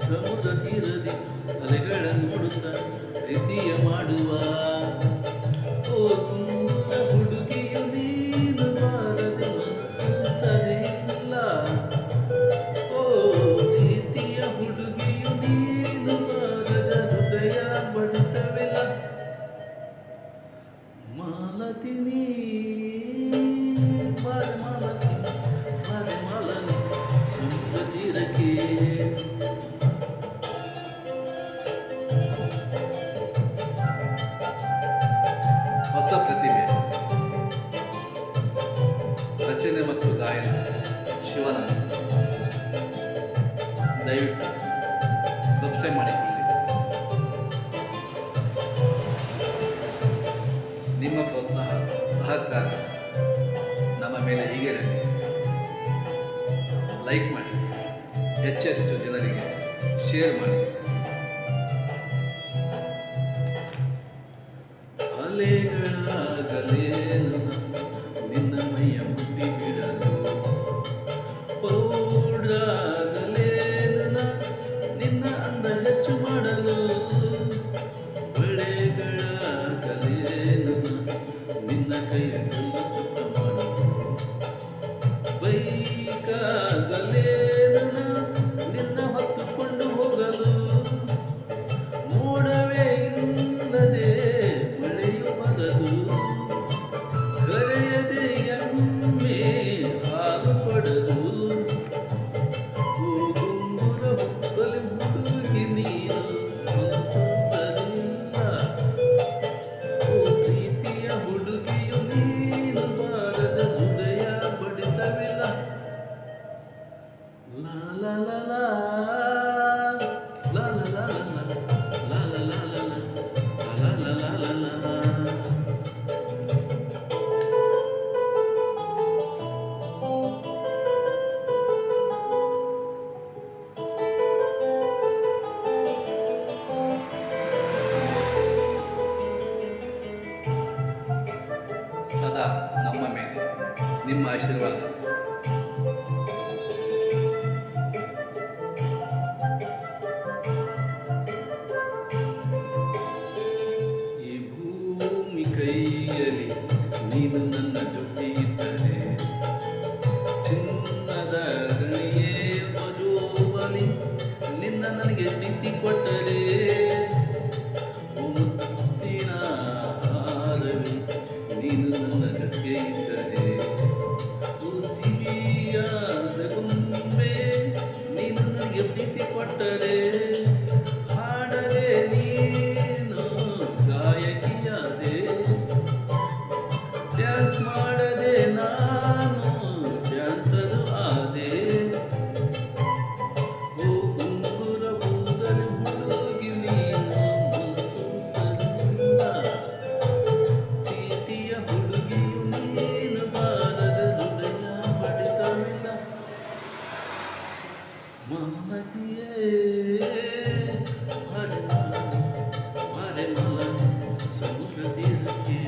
ಸಮುದ್ರ ತೀರದಿ ಅಲೆಗಳ ನೋಡುತ್ತ ಪ್ರೀತಿಯ ಮಾಡುವ ಓ ತುಂಟ ಹುಡುಗಿಯು ನೀನು ಬಾರದೆ ಮನಸ್ಸು ಸರಿಯಿಲ್ಲ ಓ ಪ್ರೀತಿಯ ಹುಡುಗಿಯು ನೀನು ಬಾರದ ಹೃದಯ ಬಡಿತವಿಲ್ಲ ಮಾಲತಿನಿ ಬಾರೆ ಮಾಲತಿ ಬಾರೆ ಮಾಲನಿ ಸಮುದ್ರ ತೀರಕ್ಕೆ ಹೊಸ ಪ್ರತಿಭೆ ರಚನೆ ಮತ್ತು ಗಾಯನ ಶಿವನ ದಯವಿಟ್ಟು ಸಬ್ಸ್ಕ್ರೈಬ್ ಮಾಡಿಕೊಳ್ಳಿ. ನಿಮ್ಮ ಪ್ರೋತ್ಸಾಹ ಸಹಕಾರ ನಮ್ಮ ಮೇಲೆ ಹೀಗೆ ಇರಲಿ. ಲೈಕ್ ಮಾಡಿ, ಹೆಚ್ಚೆಚ್ಚು ಜನರಿಗೆ ಶೇರ್ ಮಾಡಿ. ಅಲೆಗಳಾಗಲೇನು ನಿನ್ನ ಮೈಯ ಮುಟ್ಟಿ ಬಿಡಲು ಪೌಡಾಗಲೇನು ನಿನ್ನ ಅಂದ ಹೆಚ್ಚು ಮಾಡಲು ಬಳೆಗಳಾಗಲೇನು ನಿನ್ನ ಕೈಯ ಕೆಲಸ ಮಾಡಲು ಬೈಕಾಗಲೇನು ನಿನ್ನ ಹೊತ್ತುಕೊಂಡು ಹೋಗಲು ಮೋಡವೇ ಇಲ್ಲದೆ ಮಳೆಯು ಬರದು ಕರೆಯದೆ ಎಮ್ಮೆ ಹಾಲು ಪಡೆದು ಗುಂಗುರ ಹುಬ್ಬಲಿ ಹುಡುಗಿ ನೀನು ಮನಸ್ಸು ಸರಿಯಿಲ್ಲ ಓ ಪ್ರೀತಿಯ ಹುಡುಗಿಯು ನೀನು ಬಾರದ ಹೃದಯ ಬಡಿತವಿಲ್ಲ ಲಾ ಲಾ ಲಾ ಲಾ ಲಾ ಲಾ ಲಾ ಲಾ ಲಾ ಲಾ ಲಾ ಲಾ ಲಾ ಲಾ ಲಾ ಲಾ. ಸದಾ ನಮ್ಮ ಮೇಲೆ ನಿಮ್ಮ ಆಶೀರ್ವಾದ. ಈ ಭೂಮಿ ಕೈಯಲ್ಲಿ ನೀನು ನನ್ನ ಜೊತೆ ಇದ್ದರೆ ಚಿನ್ನದ ಗಣಿಯೇ ಬಲಿ ನಿನ್ನ ನನಗೆ ಪ್ರೀತಿ ಕೊಟ್ಟರೆ ಓ ಮುತ್ತಿನ ಹಾರವಿ ನೀನು ನನ್ನ ಜೊತೆ ಇದ್ದರೆ ಓ ಸಿಹಿಯಾದ ಗೊಂಬೆ ನೀನು ನನಗೆ ಪ್ರೀತಿ ಕೊಟ್ಟರೆ ಹಾಡದೆ ನೀನು ಗಾಯಕಿಯಾದೆ ಡ್ಯಾನ್ಸ್ ಮಾಡದೆ ನಾನು ಡ್ಯಾನ್ಸರು ಆದೆ ಓ ಉಂಗುರ ಕೂದಲು ಹುಡುಗಿ ನೀನು ಮನಸ್ಸು ಸರಿಯಿಲ್ಲ ಪ್ರೀತಿಯ ಹುಡುಗಿಯು ನೀನು ಬಾರದ ಹೃದಯ ಬಡಿತವಿಲ್ಲ ಮಾಲತಿಯೇ ಬಾರೆ ಮಾಲನಿ ಸಮುದ್ರ ತೀರಕ್ಕೆ